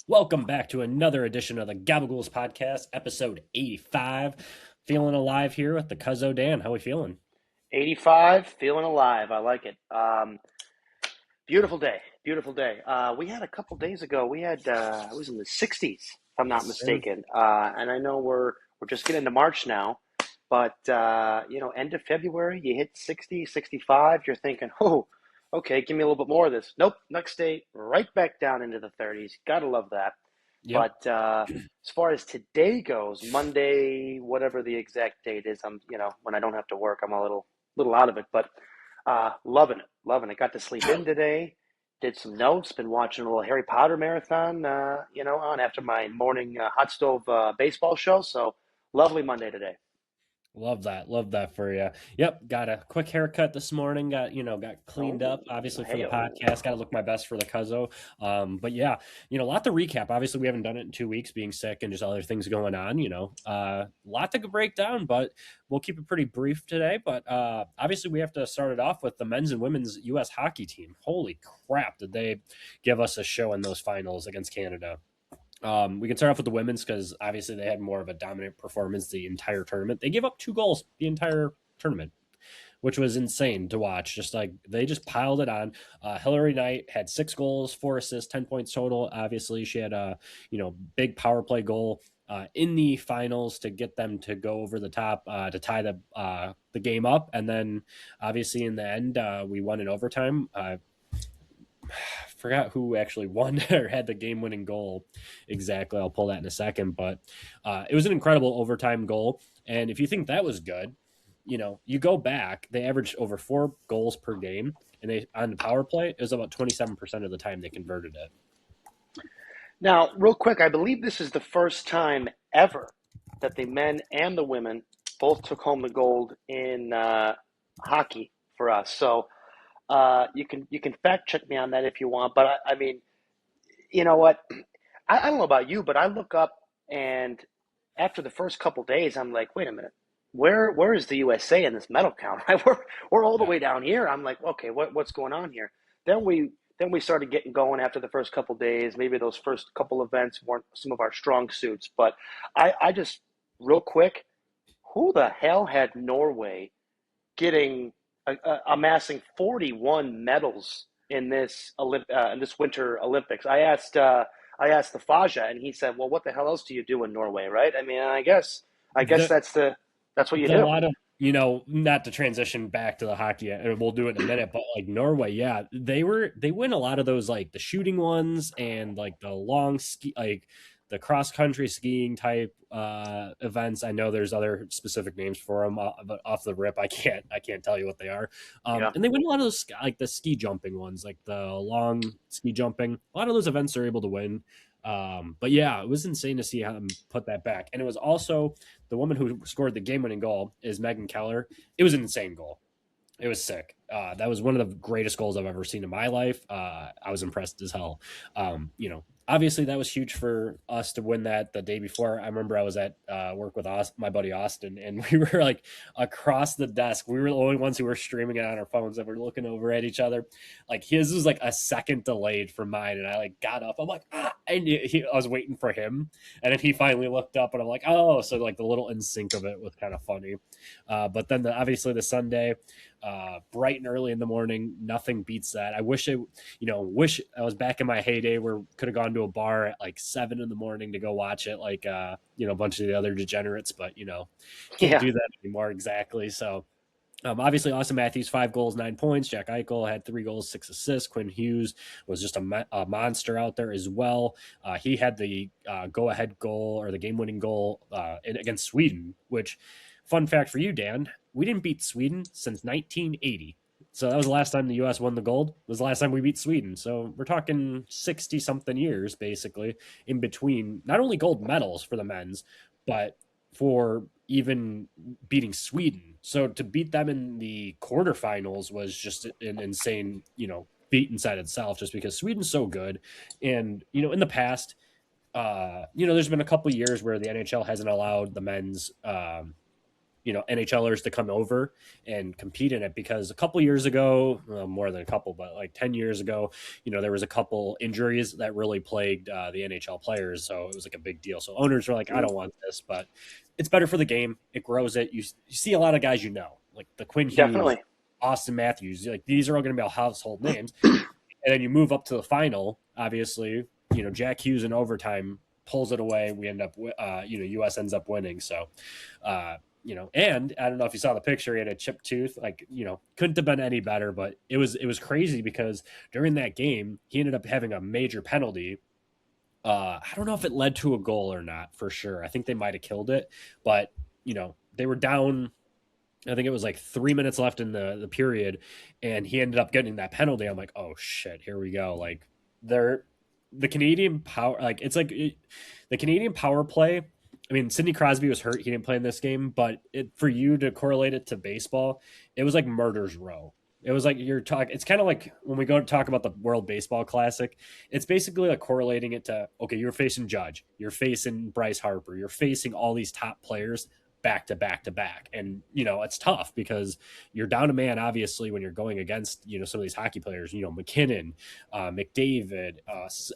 Welcome back to another edition of the Gabagools Podcast, episode 85. Feeling alive here with the Cuzzo Dan. How we feeling? 85, feeling alive. I like it. Beautiful day. Beautiful day. We had a couple days ago, it was in the 60s, if I'm not Yes, sir. mistaken. And I know we're just getting into March now, but, end of February, you hit 60, 65, you're thinking, oh, okay, give me a little bit more of this. Nope, next day, right back down into the 30s. Gotta love that. Yep. But as far as today goes, Monday, whatever the exact date is, when I don't have to work, I'm a little out of it. But loving it, loving it. Got to sleep in today. Did some notes. Been watching a little Harry Potter marathon. On after my morning hot stove baseball show. So lovely Monday today. Love that. Love that for you. Yep. Got a quick haircut this morning. Got cleaned Oh, up, obviously, for the hey, podcast. Got to look my best for the Cuzzo. But yeah, a lot to recap. Obviously, we haven't done it in 2 weeks, being sick and just other things going on, a lot to break down, but we'll keep it pretty brief today. But obviously, we have to start it off with the men's and women's U.S. hockey team. Holy crap, did they give us a show in those finals against Canada? We can start off with the women's because obviously they had more of a dominant performance the entire tournament. They gave up 2 goals the entire tournament, which was insane to watch. Just like they just piled it on. Hillary Knight had 6 goals, 4 assists, 10 points total. Obviously, she had a big power play goal in the finals to get them to go over the top to tie the game up, and then obviously in the end we won in overtime. Forgot who actually won or had the game-winning goal exactly. I'll pull that in a second, but it was an incredible overtime goal. And if you think that was good, you go back, they averaged over 4 goals per game, and they on the power play, it was about 27% of the time they converted it. now real quick, I believe this is the first time ever that the men and the women both took home the gold in hockey for us. So you can fact check me on that if you want, but I mean, you know what? I don't know about you, but I look up and after the first couple days, I'm like, wait a minute, where is the USA in this medal count? Right? We're all the Yeah. way down here. I'm like, okay, what's going on here? Then we started getting going after the first couple days. Maybe those first couple events weren't some of our strong suits, but I just real quick, who the hell had Norway getting amassing 41 medals in this winter Olympics. I asked the Faja, and he said, "Well, what the hell else do you do in Norway, right? I mean, I guess The that's what you the do." lot of not to transition back to the hockey, and we'll do it in a minute, but like Norway, yeah, they win a lot of those, like the shooting ones and like the long ski, like the cross country skiing type events. I know there's other specific names for them, but off the rip I can't tell you what they are. Yeah. And they win a lot of those, like the ski jumping ones, like the long ski jumping. A lot of those events are able to win. But yeah, it was insane to see him put that back. And it was also the woman who scored the game-winning goal is Megan Keller. It was an insane goal. It was sick. That was one of the greatest goals I've ever seen in my life. I was impressed as hell. Obviously that was huge for us to win that the day before. I remember I was at work with my buddy Austin, and we were like across the desk. We were the only ones who were streaming it on our phones, and we're looking over at each other. Like his was like a second delayed from mine, and I like got up. I'm like, and I was waiting for him, and then he finally looked up, and I'm like, oh, so like the little in sync of it was kind of funny. But then obviously the Sunday, bright and early in the morning, nothing beats that. I wish I was back in my heyday where could have gone to a bar at like 7 in the morning to go watch it, like a bunch of the other degenerates, but can't Yeah. do that anymore exactly. So obviously, Austin Matthews, 5 goals, 9 points. Jack Eichel had 3 goals, 6 assists. Quinn Hughes was just a monster out there as well. He had the go-ahead goal or the game-winning goal against Sweden, which, fun fact for you, Dan, we didn't beat Sweden since 1980. So that was the last time the U.S. won the gold. It was the last time we beat Sweden. So we're talking 60-something years, basically, in between not only gold medals for the men's, but for even beating Sweden. So to beat them in the quarterfinals was just an insane, feat inside itself, just because Sweden's so good. And, in the past, there's been a couple of years where the NHL hasn't allowed the men's NHLers to come over and compete in it, because a couple years ago, well, more than a couple, but like 10 years ago, there was a couple injuries that really plagued the NHL players. So it was like a big deal. So owners were like, I don't want this, but it's better for the game. It grows it. You see a lot of guys, like the Quinn Hughes, Definitely. Austin Matthews, like these are all going to be all household names. And then you move up to the final, obviously, Jack Hughes in overtime pulls it away. We end up, US ends up winning. So, and I don't know if you saw the picture, he had a chipped tooth, like, couldn't have been any better, but it was crazy because during that game, he ended up having a major penalty. I don't know if it led to a goal or not for sure. I think they might've killed it, but they were down. I think it was like 3 minutes left in the period, and he ended up getting that penalty. I'm like, oh shit, here we go. Like the Canadian power, like the Canadian power play. I mean, Sidney Crosby was hurt; he didn't play in this game. But for you to correlate it to baseball, it was like murder's row. It was like you're talking. It's kind of like when we go to talk about the World Baseball Classic. It's basically like correlating it to, okay, you're facing Judge, you're facing Bryce Harper, you're facing all these top players back to back to back. And, it's tough because you're down a man, obviously, when you're going against, some of these hockey players, McKinnon, McDavid,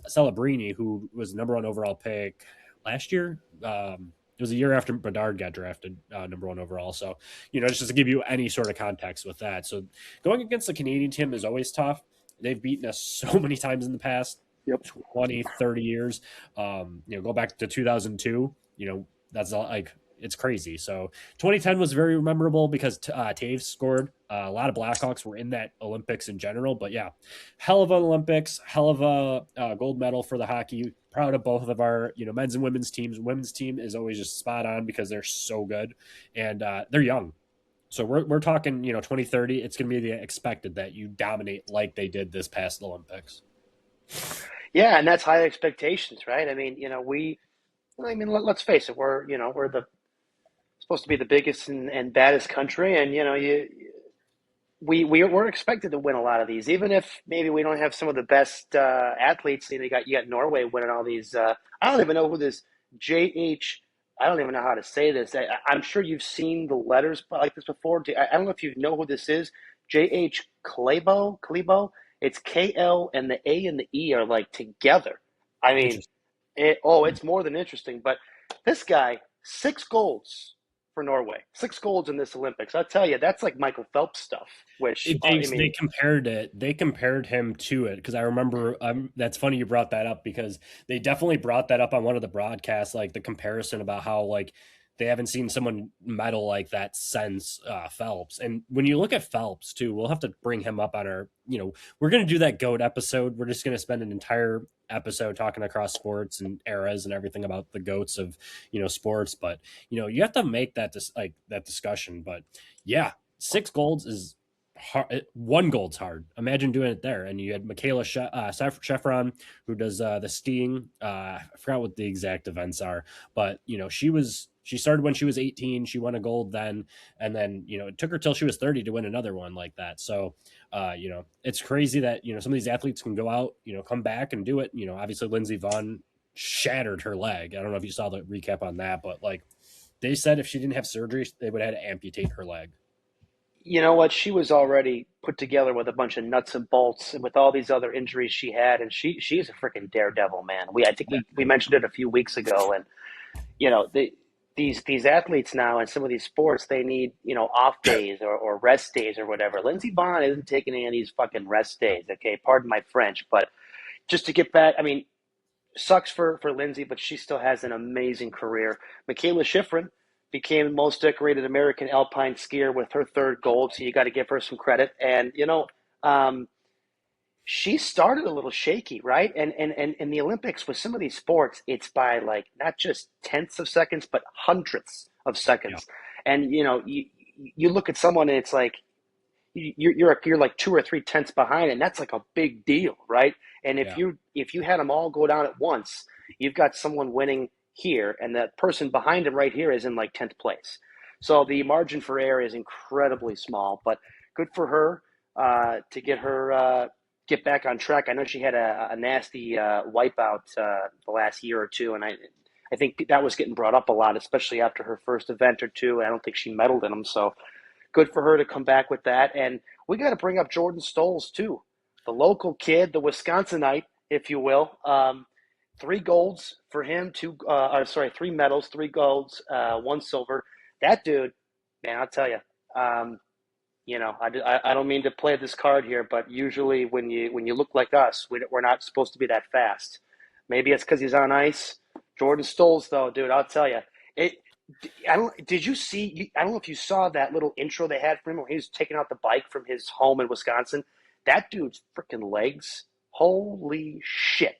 Celebrini, who was the number one overall pick last year. It was a year after Bedard got drafted number one overall. So, just to give you any sort of context with that. So going against the Canadian team is always tough. They've beaten us so many times in the past Yep. 20, 30 years. Go back to 2002, that's like, it's crazy. So 2010 was very memorable because Taves scored. A lot of Blackhawks were in that Olympics in general. But yeah, hell of an Olympics, hell of a gold medal for the hockey. Proud of both of our men's and women's teams. Women's team is always just spot on because they're so good and they're young. So we're talking 2030. It's going to be the expected that you dominate like they did this past Olympics. Yeah, and that's high expectations, right? I mean, let's face it, we're the supposed to be the biggest and baddest country, and we're expected to win a lot of these, even if maybe we don't have some of the best athletes. You got Norway winning all these. I don't even know who this JH. I don't even know how to say this. I'm sure you've seen the letters like this before. I don't know if you know who this is. JH Klebo. It's KL, and the A and the E are like together. I mean, it's more than interesting. But this guy, 6 golds for Norway, 6 golds in this Olympics. I'll tell you, that's like Michael Phelps stuff. Which they compared it. They compared him to it because I remember. That's funny you brought that up because they definitely brought that up on one of the broadcasts, like the comparison about how like they haven't seen someone medal like that since Phelps. And when you look at Phelps too, we'll have to bring him up on our. We're going to do that GOAT episode. We're just going to spend an entire episode talking across sports and eras and everything about the GOATs of sports. But you have to make that that discussion. But yeah, 6 golds is hard. 1 gold's hard. Imagine doing it there. And you had Michaela Sheffron, who does the skiing. I forgot what the exact events are, but she started when she was 18. She won a gold then, and then it took her till she was 30 to win another one like that. So it's crazy that some of these athletes can go out, come back and do it. Obviously Lindsey Vonn shattered her leg. I don't know if you saw the recap on that, but like they said if she didn't have surgery, they would have had to amputate her leg. You know what? She was already put together with a bunch of nuts and bolts and with all these other injuries she had, and she's a freaking daredevil, man. I think we mentioned it a few weeks ago, and these athletes now in some of these sports, they need off days or rest days or whatever. Lindsey Vonn isn't taking any of these fucking rest days. Okay, pardon my French, but just to get back, I mean, sucks for Lindsey, but she still has an amazing career. Michaela Schifrin became the most decorated American alpine skier with her 3rd gold, so you got to give her some credit. And she started a little shaky, right? And in the Olympics with some of these sports, it's by like not just tenths of seconds, but hundredths of seconds. Yeah. And you look at someone and it's like you're like 2 or 3 tenths behind, and that's like a big deal, right? And if you had them all go down at once, you've got someone winning here, and that person behind him right here is in like 10th place. So the margin for error is incredibly small, but good for her to get back on track. I know she had a nasty wipeout the last year or two, and I think that was getting brought up a lot, especially after her first event or two. I don't think she medaled in them, so good for her to come back with that. And we got to bring up Jordan Stolz too, the local kid, the Wisconsinite, if you will. Three golds for him, three medals, three golds, one silver. That dude, man, I'll tell you. I don't mean to play this card here, but usually when you look like us, we're not supposed to be that fast. Maybe it's because he's on ice. Jordan Stolz, though, dude, I'll tell you, it. I don't. Did you see? I don't know if you saw that little intro they had for him when he was taking out the bike from his home in Wisconsin. That dude's freaking legs, holy shit!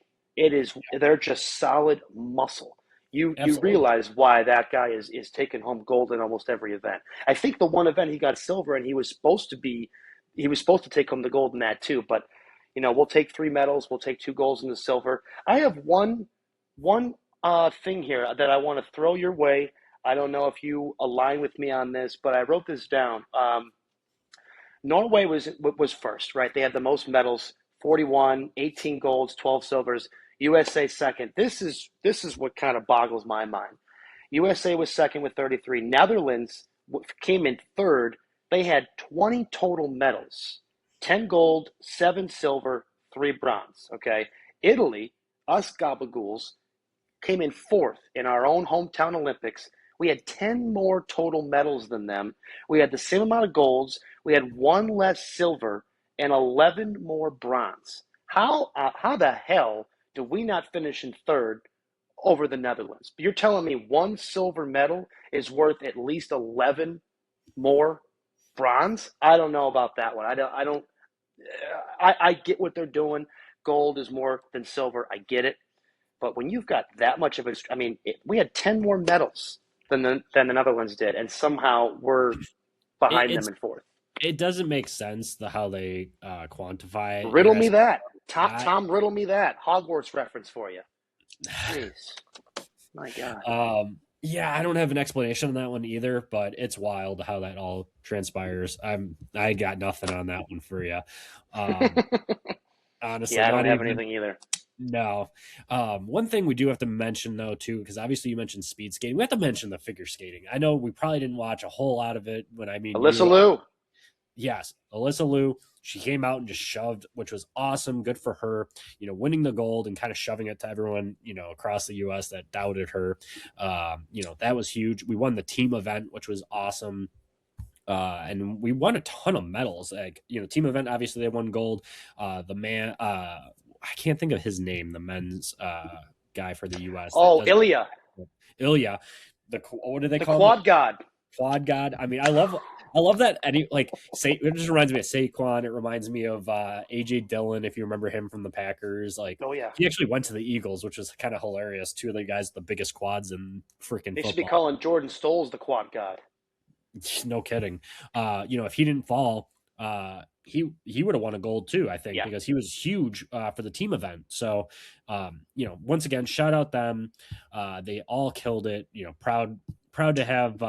They're just solid muscle. You realize why that guy is taking home gold in almost every event. I think the one event he got silver and he was supposed to take home the gold in that too. But we'll take three medals, we'll take two golds and the silver. I have one thing here that I want to throw your way. I don't know if you align with me on this, but I wrote this down. Norway was first, right? They had the most medals, 41, 18 golds, 12 silvers. USA second. This is what kind of boggles my mind. USA was second with 33. Netherlands came in third. They had 20 total medals, 10 gold, 7 silver, 3 bronze. Okay. Italy, us Gabagools, came in fourth in our own hometown Olympics. We had 10 more total medals than them. We had the same amount of golds. We had 1 less silver and 11 more bronze. How the hell do we not finish in third over the Netherlands? You're telling me 1 silver medal is worth at least 11 more bronze? I don't know about that one. I get what they're doing. Gold is more than silver. I get it. But when you've got that much of it, we had 10 more medals than the Netherlands did, and somehow we're behind them in fourth. It doesn't make sense how they quantify it. Riddle me that. Tom, riddle me that. Hogwarts reference for you. Jeez. My God. Yeah, I don't have an explanation on that one either, but it's wild how that all transpires. I got nothing on that one for you. Honestly, yeah, I don't have anything either. No. One thing we do have to mention though too, because obviously you mentioned speed skating. We have to mention the figure skating. I know we probably didn't watch a whole lot of it Alyssa Liu. Yes, Alyssa Liu. She came out and just shoved, which was awesome. Good for her. Winning the gold and kind of shoving it to everyone, across the U.S. that doubted her. That was huge. We won the team event, which was awesome. And we won a ton of medals. Team event, obviously they won gold. The man, I can't think of his name, the men's guy for the U.S. Oh, Ilya. Ilya. What do they call him? The Quad God. Quad God. I love that. It just reminds me of Saquon. It reminds me of AJ Dillon, if you remember him from the Packers. Oh yeah, he actually went to the Eagles, which was kind of hilarious. Two of the guys, the biggest quads in freaking. They should be calling Jordan Stolz the Quad God. No kidding. If he didn't fall, he would have won a gold too, I think, because he was huge for the team event. So, once again, shout out them. They all killed it. Proud to have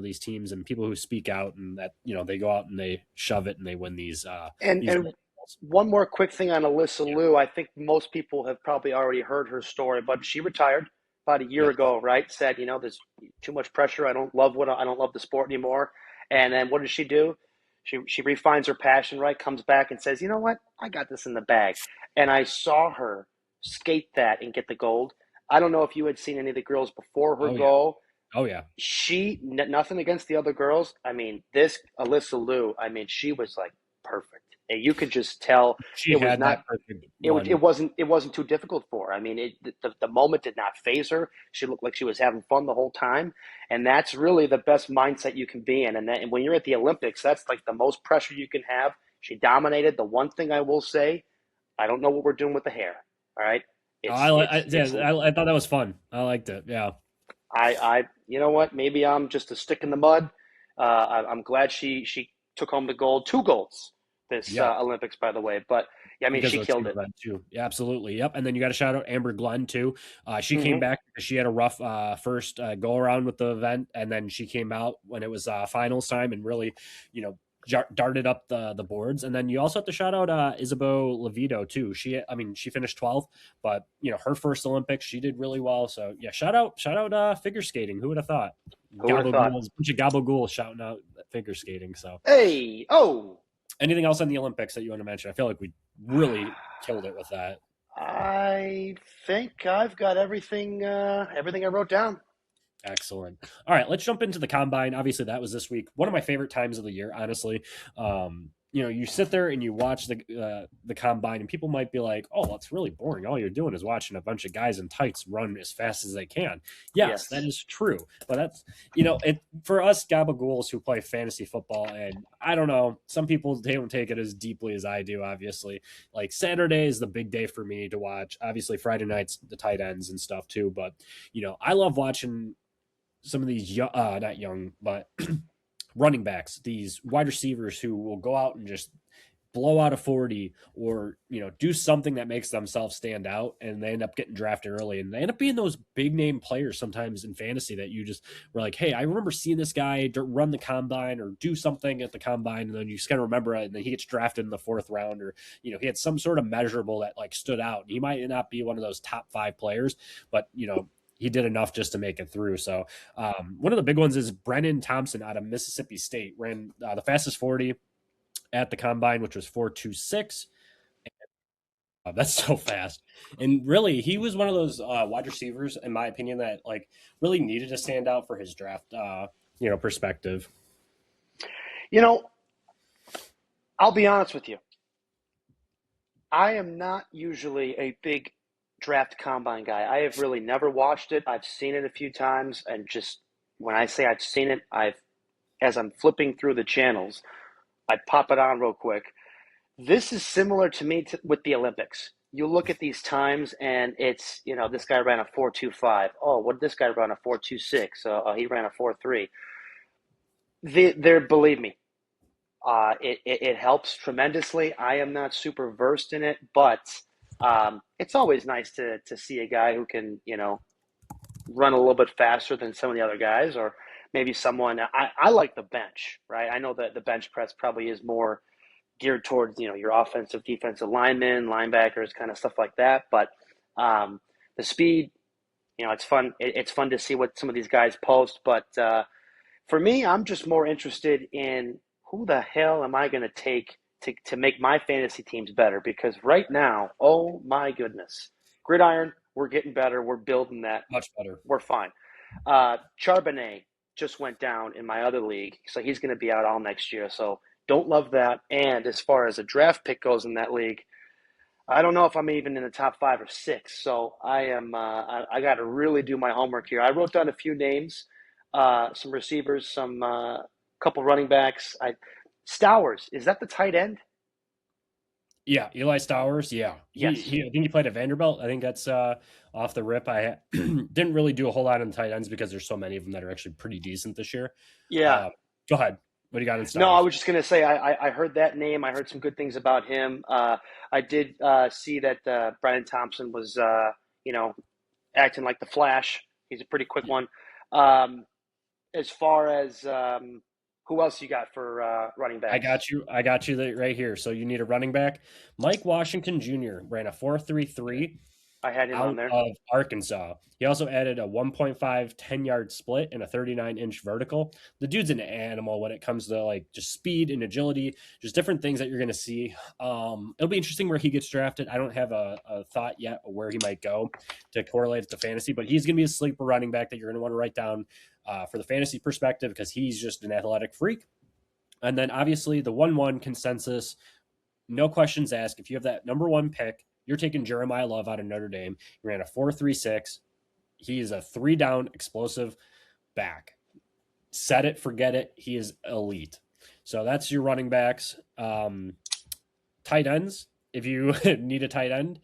these teams and people who speak out and that they go out and they shove it and they win these. And one more quick thing on Alyssa Liu. I think most people have probably already heard her story, but she retired about a year ago, right? Said, there's too much pressure. I don't love the sport anymore. And then what does she do? She refines her passion, right? Comes back and says, you know what? I got this in the bag. And I saw her skate that and get the gold. I don't know if you had seen any of the girls before her go. Oh, yeah. She, nothing against the other girls. This Alyssa Liu, she was like perfect. And you could just tell it was not perfect. It wasn't too difficult for her. The moment did not faze her. She looked like she was having fun the whole time. And that's really the best mindset you can be in. And when you're at the Olympics, that's like the most pressure you can have. She dominated. The one thing I will say, I don't know what we're doing with the hair. All right. I thought that was fun. I liked it. Yeah. You know what? Maybe I'm just a stick in the mud. I'm glad she took home the gold, 2 golds this Olympics, by the way. But she killed it too. Yeah, absolutely. Yep. And then you got to shout out Amber Glenn too. She came back because she had a rough first go around with the event, and then she came out when it was finals time and really, darted up the boards. And then you also have to shout out Isabeau Levito too. She finished 12th, but her first Olympics, she did really well. So yeah, shout out figure skating. Who would have thought? Who would have thought? Bunch of Gabagools shouting out figure skating. So Hey, oh, anything else on the Olympics that you want to mention? I feel like we really killed it with that. I think I've got everything I wrote down. Excellent. All right, let's jump into the combine. Obviously, that was this week. One of my favorite times of the year, honestly. You sit there and you watch the combine, and people might be like, "Oh, that's really boring. All you're doing is watching a bunch of guys in tights run as fast as they can." Yes, that is true. But that's it for us Gabagools who play fantasy football, and I don't know, some people they don't take it as deeply as I do. Obviously, like Saturday is the big day for me to watch. Obviously, Friday nights the tight ends and stuff too. But I love watching some of these not young, but running backs, these wide receivers who will go out and just blow out a 40 or, do something that makes themselves stand out, and they end up getting drafted early, and they end up being those big name players sometimes in fantasy that you just were like, hey, I remember seeing this guy run the combine or do something at the combine, and then you just kind of remember it, and then he gets drafted in the 4th round, or, he had some sort of measurable that like stood out. He might not be one of those top 5 players, but, he did enough just to make it through. So one of the big ones is Brennan Thompson out of Mississippi State. Ran the fastest 40 at the combine, which was 4.26. That's so fast. And really, he was one of those wide receivers, in my opinion, that like really needed to stand out for his draft, perspective. I'll be honest with you. I am not usually a big draft combine guy. I have really never watched it. I've seen it a few times, and just when I say I've seen it, as I'm flipping through the channels, I pop it on real quick. This is similar to me with the Olympics. You look at these times, and it's this guy ran a 4.25. Oh, what did this guy run a 4.26? He ran a 4.3. Believe me, it helps tremendously. I am not super versed in it, but it's always nice to see a guy who can, run a little bit faster than some of the other guys, or maybe someone. I like the bench, right? I know that the bench press probably is more geared towards, your offensive, defensive linemen, linebackers, kind of stuff like that. But the speed, it's fun. It's fun to see what some of these guys post. But for me, I'm just more interested in who the hell am I going to take to make my fantasy teams better, because right now, oh my goodness, Gridiron, we're getting better. We're building that. Much better. We're fine. Charbonnet just went down in my other league, so he's going to be out all next year. So don't love that. And as far as a draft pick goes in that league, I don't know if I'm even in the top 5 or 6. So I I got to really do my homework here. I wrote down a few names, some receivers, some couple running backs. Stowers, is that the tight end? Yeah, Eli Stowers. Yeah, Yes. I think he played at Vanderbilt. I think that's off the rip. I didn't really do a whole lot on the tight ends because there's so many of them that are actually pretty decent this year. Yeah. Go ahead. What do you got in Stowers? No, I was just going to say I heard that name. I heard some good things about him. I did see that Brian Thompson was, acting like the Flash. He's a pretty quick one. As far as who else you got for running back? I got you right here. So you need a running back. Mike Washington Jr. ran a 4.33. I had him on there. Of Arkansas. He also added a 1.5 10-yard split and a 39-inch vertical. The dude's an animal when it comes to like just speed and agility, just different things that you're going to see. It'll be interesting where he gets drafted. I don't have a thought yet of where he might go to correlate it to fantasy, but he's going to be a sleeper running back that you're going to want to write down for the fantasy perspective because he's just an athletic freak. And then obviously the 1-1 consensus, no questions asked. If you have that number 1 pick, you're taking Jeremiah Love out of Notre Dame. He ran a 4.36. He is a 3-down explosive back. Set it, forget it. He is elite. So that's your running backs. Tight ends, if you need a tight end,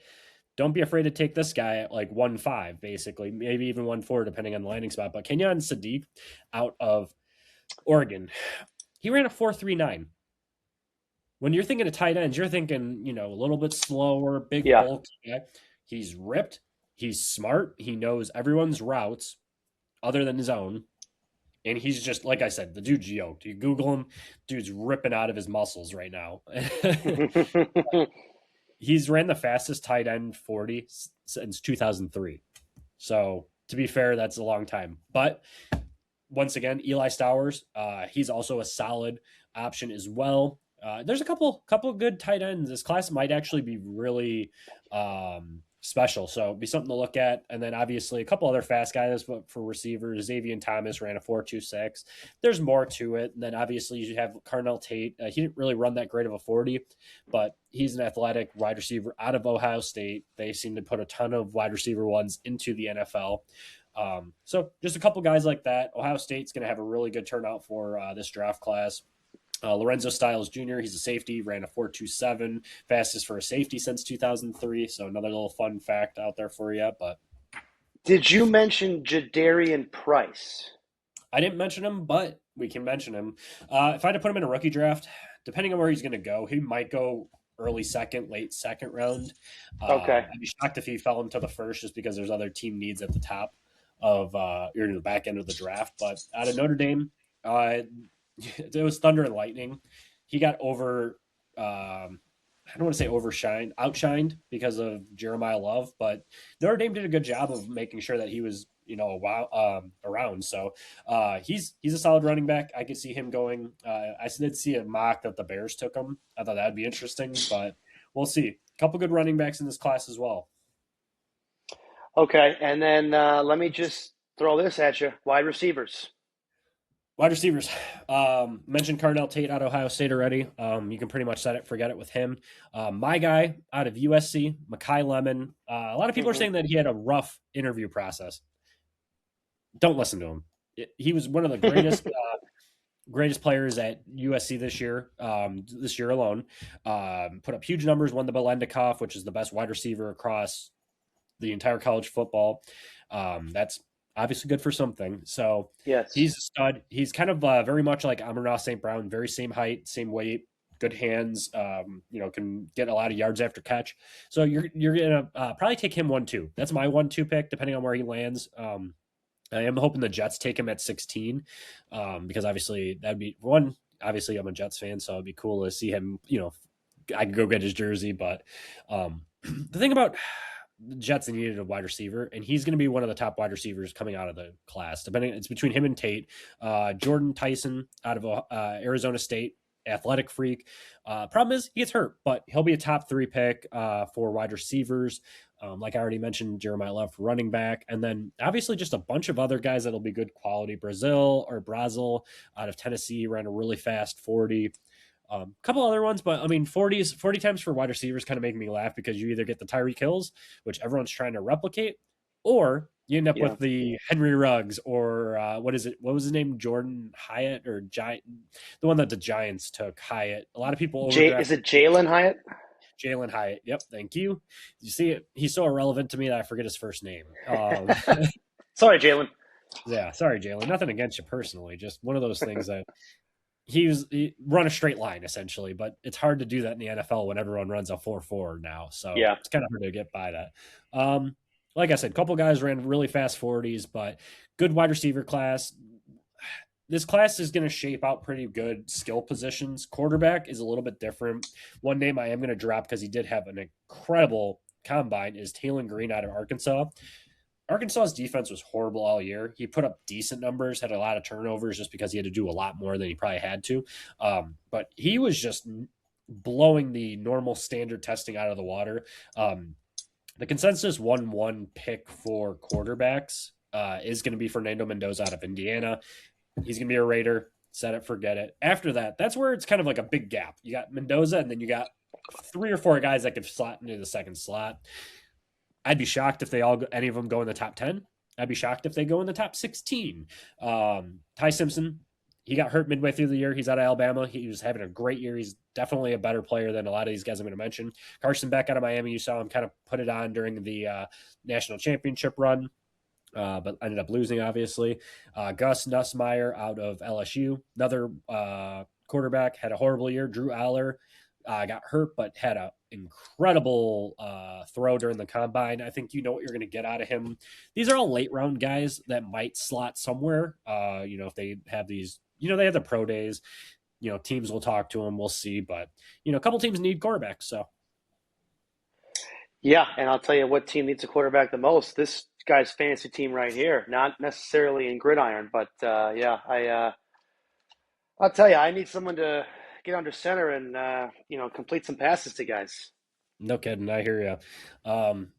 don't be afraid to take this guy at like 1.5, basically, maybe even 1.4, depending on the landing spot. But Kenyon Sadiq out of Oregon, he ran a 4.39. When you're thinking of tight ends, you're thinking, a little bit slower, big bulk. He's ripped. He's smart. He knows everyone's routes other than his own. And he's just, like I said, the dude's yoked. You Google him, dude's ripping out of his muscles right now. He's ran the fastest tight end 40 since 2003. So to be fair, that's a long time. But once again, Eli Stowers, he's also a solid option as well. There's a couple good tight ends. This class might actually be really special, so it'd be something to look at. And then obviously a couple other fast guys for receivers. Xavier Thomas ran a 4.26. There's more to it. And then obviously you have Carnell Tate. He didn't really run that great of a 40, but he's an athletic wide receiver out of Ohio State. They seem to put a ton of wide receiver ones into the NFL. So just a couple guys like that. Ohio State's going to have a really good turnout for this draft class. Lorenzo Styles Jr., he's a safety, ran a 4.27, fastest for a safety since 2003. So another little fun fact out there for you. But Did you mention Jadarian Price? I didn't mention him, but we can mention him. If I had to put him in a rookie draft, depending on where he's going to go, he might go early second, late second round. Okay. I'd be shocked if he fell into the first just because there's other team needs at the top of or in the back end of the draft. But out of Notre Dame, it was thunder and lightning. He got I don't want to say outshined because of Jeremiah Love, but Notre Dame did a good job of making sure that he was, around. So he's a solid running back. I could see him going. I did see a mock that the Bears took him. I thought that'd be interesting, but we'll see. A couple good running backs in this class as well. Okay, and then let me just throw this at you. Wide receivers. Wide receivers. Mentioned Carnell Tate out of Ohio State already. You can pretty much set it, forget it with him. My guy out of USC, Mekhi Lemon. A lot of people are saying that he had a rough interview process. Don't listen to him. He was one of the greatest greatest players at USC this year alone. Put up huge numbers, won the Belendikoff, which is the best wide receiver across the entire college football. That's obviously good for something. So Yes. he's a stud. He's kind of very much like Amon-Ra St. Brown, very same height, same weight, good hands, can get a lot of yards after catch. So you're going to probably take him 1-2. That's my 1-2 pick, depending on where he lands. I am hoping the Jets take him at 16 because obviously that'd be one. Obviously, I'm a Jets fan, so it'd be cool to see him. I could go get his jersey, but the thing about the Jets, they needed a wide receiver, and he's going to be one of the top wide receivers coming out of the class. It's between him and Tate. Jordan Tyson out of Arizona State, athletic freak. Problem is he gets hurt, but he'll be a top 3 pick for wide receivers. Like I already mentioned, Jeremiah Love running back, and then obviously just a bunch of other guys that'll be good quality. Brazil out of Tennessee ran a really fast 40. A couple other ones, but I mean, 40 times for wide receivers kind of make me laugh because you either get the Tyreek Hills, which everyone's trying to replicate, or you end up with the Henry Ruggs or what is it? What was his name? Jordan Hyatt or Giant? The one that the Giants took, Hyatt. A lot of people. Is it Jalen Hyatt? Jalen Hyatt. Yep. Thank you. You see it? He's so irrelevant to me that I forget his first name. Sorry, Jalen. Yeah. Sorry, Jalen. Nothing against you personally. Just one of those things that he run a straight line essentially, but it's hard to do that in the NFL when everyone runs a 4.4 now. So it's kind of hard to get by that. Like I said, a couple guys ran really fast 40s, but good wide receiver class. This class is going to shape out pretty good skill positions. Quarterback is a little bit different. One name I am going to drop because he did have an incredible combine is Taylor Green out of Arkansas. Arkansas's defense was horrible all year. He put up decent numbers, had a lot of turnovers just because he had to do a lot more than he probably had to. But he was just blowing the normal standard testing out of the water. The consensus 1-1 pick for quarterbacks is going to be Fernando Mendoza out of Indiana. He's going to be a Raider. Set it, forget it. After that, that's where it's kind of like a big gap. You got Mendoza, and then you got 3 or 4 guys that could slot into the second slot. I'd be shocked if any of them go in the top 10. I'd be shocked if they go in the top 16. Ty Simpson, he got hurt midway through the year. He's out of Alabama. He was having a great year. He's definitely a better player than a lot of these guys I'm going to mention. Carson Beck out of Miami, you saw him kind of put it on during the national championship run, but ended up losing, obviously. Gus Nussmeier out of LSU, another quarterback, had a horrible year. Drew Aller got hurt, but had a incredible throw during the combine. I think you know what you're going to get out of him. These are all late round guys that might slot somewhere. If they have these, they have the pro days. Teams will talk to him. We'll see, but a couple teams need quarterbacks. So Yeah, and I'll tell you what team needs a quarterback the most. This guy's fantasy team right here. Not necessarily in gridiron, but I'll tell you, I need someone to get under center and complete some passes to guys. no kidding. I hear you.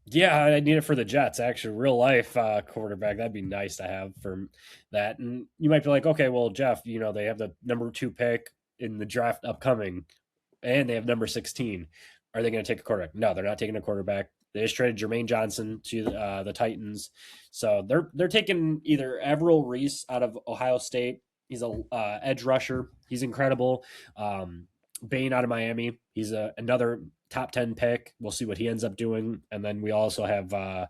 Yeah, I need it for the Jets. Actually, real life quarterback. That'd be nice to have for that. And you might be like, okay, well, Jeff, they have the number 2 pick in the draft upcoming, and they have number 16. Are they going to take a quarterback? No, they're not taking a quarterback. They just traded Jermaine Johnson to the Titans, so they're taking either Avril Reese out of Ohio State. He's a edge rusher. He's incredible. Bain out of Miami. He's another top 10 pick. We'll see what he ends up doing. And then we also have I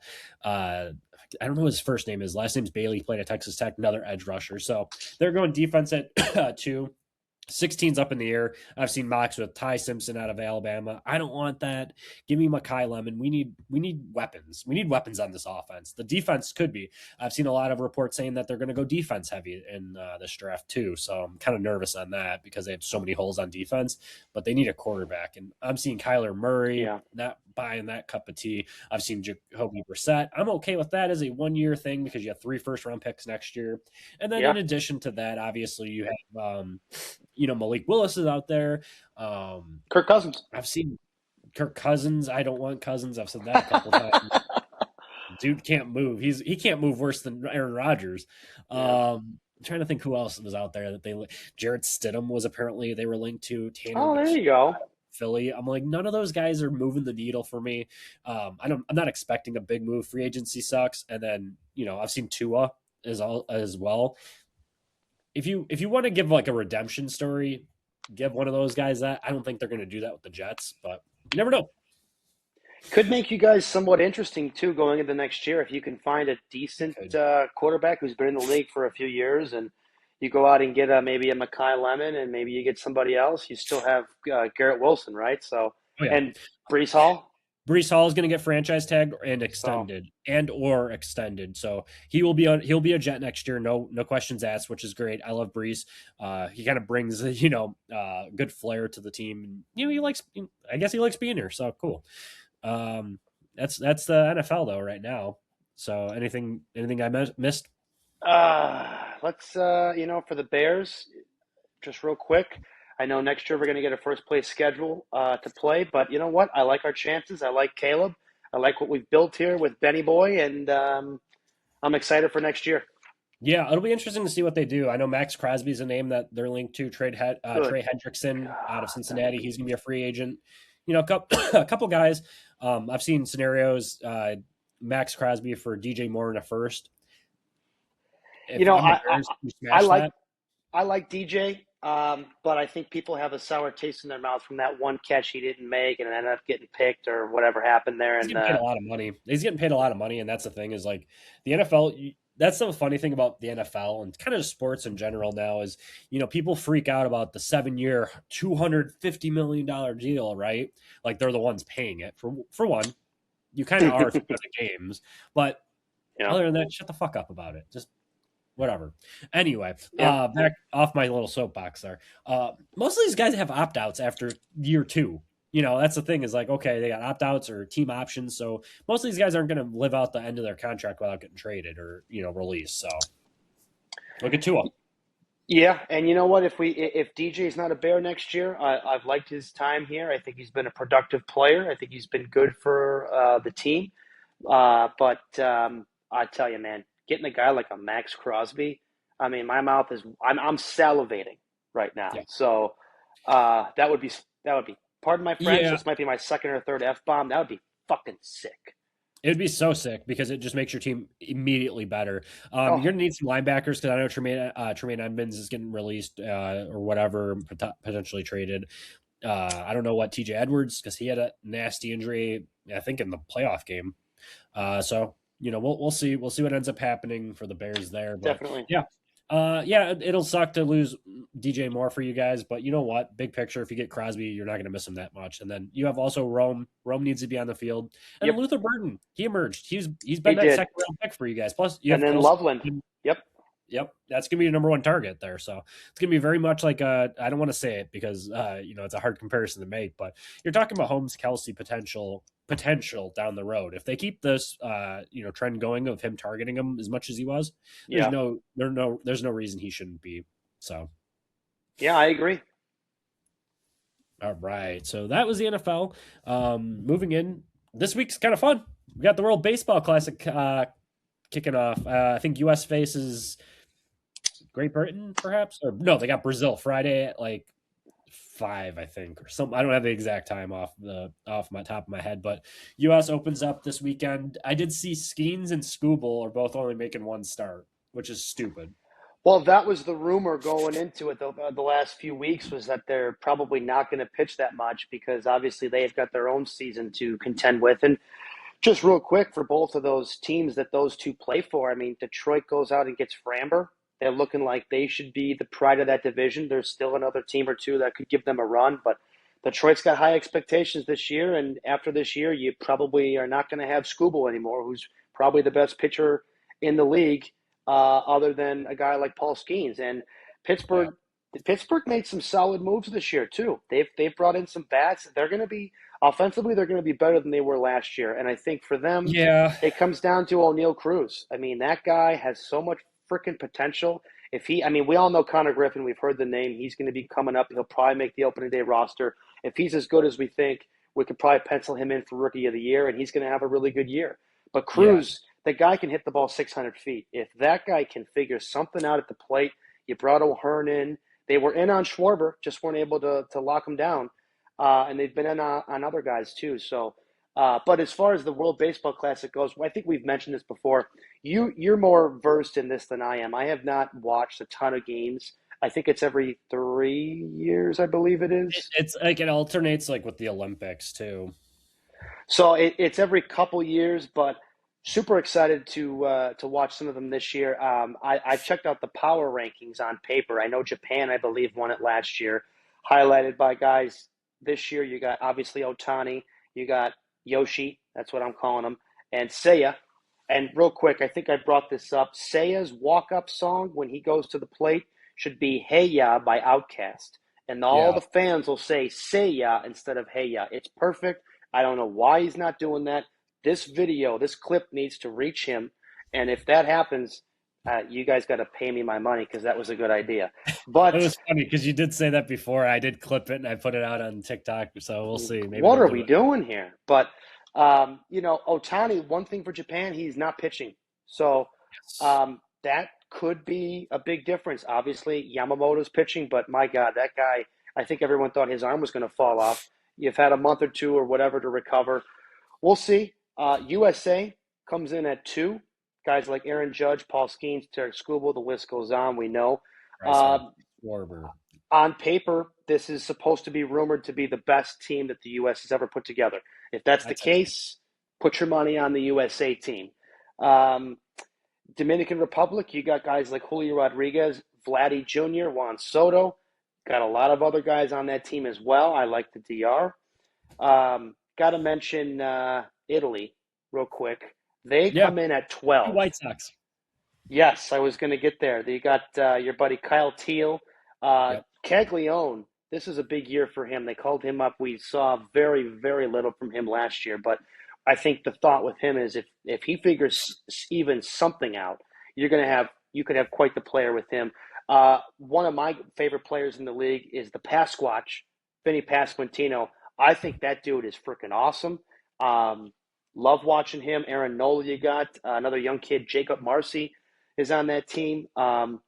don't know what his first name is. Last name's Bailey. He played at Texas Tech. Another edge rusher. So they're going defense at 2. 16's up in the air. I've seen mocks with Ty Simpson out of Alabama. I don't want that. Give me Makai Lemon. We need weapons. We need weapons on this offense. The defense could be. I've seen a lot of reports saying that they're going to go defense heavy in this draft too. So I'm kind of nervous on that because they have so many holes on defense. But they need a quarterback, and I'm seeing Kyler Murray. Not buying that cup of tea. I've seen Jacoby Brissett. I'm okay with that as a 1-year thing because you have 3 first-round picks next year. And then in addition to that, obviously you have Malik Willis is out there. Kirk Cousins. I've seen Kirk Cousins. I don't want Cousins. I've said that a couple times. Dude can't move. He can't move worse than Aaron Rodgers. I'm trying to think who else was out there that Jarrett Stidham was apparently they were linked to. There you go. Philly. I'm like, none of those guys are moving the needle for me. I'm not expecting a big move. Free agency sucks. And then, I've seen Tua as well. If you want to give like a redemption story, give one of those guys that. I don't think they're going to do that with the Jets, but you never know. Could make you guys somewhat interesting too going into next year if you can find a decent quarterback who's been in the league for a few years, and you go out and get maybe a Makai Lemon, and maybe you get somebody else. You still have Garrett Wilson, right? So and Breece Hall. Breece Hall is going to get franchise tagged and extended extended. So he'll be a Jet next year. No questions asked, which is great. I love Breece. He kind of brings, good flair to the team. I guess he likes being here. So cool. That's the NFL though right now. So anything I missed? Let's, for the Bears, just real quick. I know next year we're going to get a first place schedule to play, but you know what? I like our chances. I like Caleb. I like what we've built here with Benny Boy, and I'm excited for next year. Yeah, it'll be interesting to see what they do. I know Max Crosby's a name that they're linked to. Trey Hendrickson out of Cincinnati. He's going to be a free agent. A couple guys. I've seen scenarios. Max Crosby for DJ Moore in a first. I like DJ. But I think people have a sour taste in their mouth from that one catch he didn't make and ended up getting picked or whatever happened there. He's getting paid a lot of money. He's getting paid a lot of money, and that's the thing is like the NFL. That's the funny thing about the NFL and kind of sports in general now is, people freak out about the 7-year, $250 million deal, right? Like they're the ones paying it. For one, you kind of are for the games, but other than that, shut the fuck up about it. Just whatever. Anyway, back off my little soapbox there. Most of these guys have opt-outs after year 2. That's the thing is like, okay, they got opt-outs or team options. So most of these guys aren't going to live out the end of their contract without getting traded or, released. So look at Tua. Yeah. And you know what? If DJ is not a Bear next year, I've liked his time here. I think he's been a productive player. I think he's been good for the team. But I tell you, man, getting a guy like a Max Crosby, I mean, my mouth is I'm salivating right now. Yeah. So that would be pardon my French. This might be my second or third F-bomb. That would be fucking sick. It would be so sick because it just makes your team immediately better. You're going to need some linebackers because I know Tremaine Edmonds is getting released or whatever, potentially traded. I don't know what TJ Edwards because he had a nasty injury, I think, in the playoff game. So we'll see. We'll see what ends up happening for the Bears there. But definitely. Yeah. Yeah, it'll suck to lose DJ Moore for you guys, but you know what? Big picture, if you get Crosby, you're not going to miss him that much. And then you have also Rome. Rome needs to be on the field, and then Yep, Luther Burden. He emerged. He's he been that did. second round pick for you guys. Plus, you And have then Kelsey. Loveland. Yep. Yep, that's gonna be your number one target there. So it's gonna be very much like I don't want to say it because it's a hard comparison to make, but you're talking about Holmes Kelsey potential down the road. If they keep this trend going of him targeting him as much as he was, Yeah. there's no reason he shouldn't be. So Yeah, I agree. all right, so that was the NFL. Moving in, this week's kind of fun. We got the World Baseball Classic kicking off. I think U.S. faces Great Britain, perhaps, or no, they got Brazil Friday at like 5, I think, or something. I don't have the exact time off my top of my head, but U.S. opens up this weekend. I did see Skeens and Scooble are both only making one start, which is stupid. Well, that was the rumor going into it the last few weeks was that they're probably not going to pitch that much because obviously they've got their own season to contend with. And just real quick for both of those teams that those two play for, I mean, Detroit goes out and gets Framber. They're looking like they should be the pride of that division. There's still another team or two that could give them a run, but Detroit's got high expectations this year. And after this year, you probably are not going to have Scooble anymore, who's probably the best pitcher in the league, other than a guy like Paul Skeens. And Yeah, Pittsburgh, Pittsburgh made some solid moves this year too. They've brought in some bats. They're going to be offensively, they're going to be better than they were last year. And I think for them, yeah, it comes down to O'Neal Cruz. I mean, that guy has so much freaking potential. I mean, we all know Connor Griffin. We've heard the name. He's going to be coming up. He'll probably make the opening day roster. If he's as good as we think, we could probably pencil him in for Rookie of the Year, and he's going to have a really good year. But yeah. Cruz, the guy can hit the ball 600 feet. If that guy can figure something out at the plate, you brought O'Hearn in. They were in on Schwarber, just weren't able to lock him down. And they've been in on other guys too. So, but as far as the World Baseball Classic goes, I think we've mentioned this before. You're more versed in this than I am. I have not watched a ton of games. I think it's every 3 years, I believe it is. It's like it alternates like with the Olympics too. So it's every couple years, but super excited to watch some of them this year. I've checked out the power rankings on paper. I know Japan, I believe, won it last year, highlighted by guys. This year, you got obviously Otani, you got Yoshi, that's what I'm calling him, and Seiya. And real quick, I think I brought this up. Seiya's walk-up song when he goes to the plate should be "Hey Ya" by Outkast, and all Yeah, the fans will say "Seiya" instead of "Hey Ya." It's perfect. I don't know why he's not doing that. This clip needs to reach him, and if that happens, you guys got to pay me my money because that was a good idea. it But was funny because you did say that before. I did clip it and I put it out on TikTok, so we'll see. Maybe what they'll are do we it. doing here? But Otani, one thing for Japan, he's not pitching, so Yes. that could be a big difference. Obviously, Yamamoto's pitching, but my God, that guy, I think everyone thought his arm was going to fall off. You've had a month or two or whatever to recover. We'll see. USA comes in at 2. Guys like Aaron Judge, Paul Skeens, Tarek Skubal, the list goes on. We know. Bryson Uh, Schwarber. on paper, this is supposed to be rumored to be the best team that the U.S. has ever put together. If that's the I'd say so. case, put your money on the USA team. Um, Dominican Republic, you got guys like Julio Rodriguez, Vladdy Jr., Juan Soto. Got a lot of other guys on that team as well. I like the DR. Got to mention Italy real quick. They Yeah, come in at two 12. White Sox. Yes, I was going to get there. You got your buddy Kyle Teal. Yep. Caglione, this is a big year for him. They called him up. We saw very, very little from him last year, but I think the thought with him is if he figures even something out, you could have quite the player with him. One of my favorite players in the league is the Pasquatch, Vinny Pasquantino. I think that dude is freaking awesome. Um, Love watching him. Aaron Nola, you got another young kid, Jacob Marcy, is on that team. I'm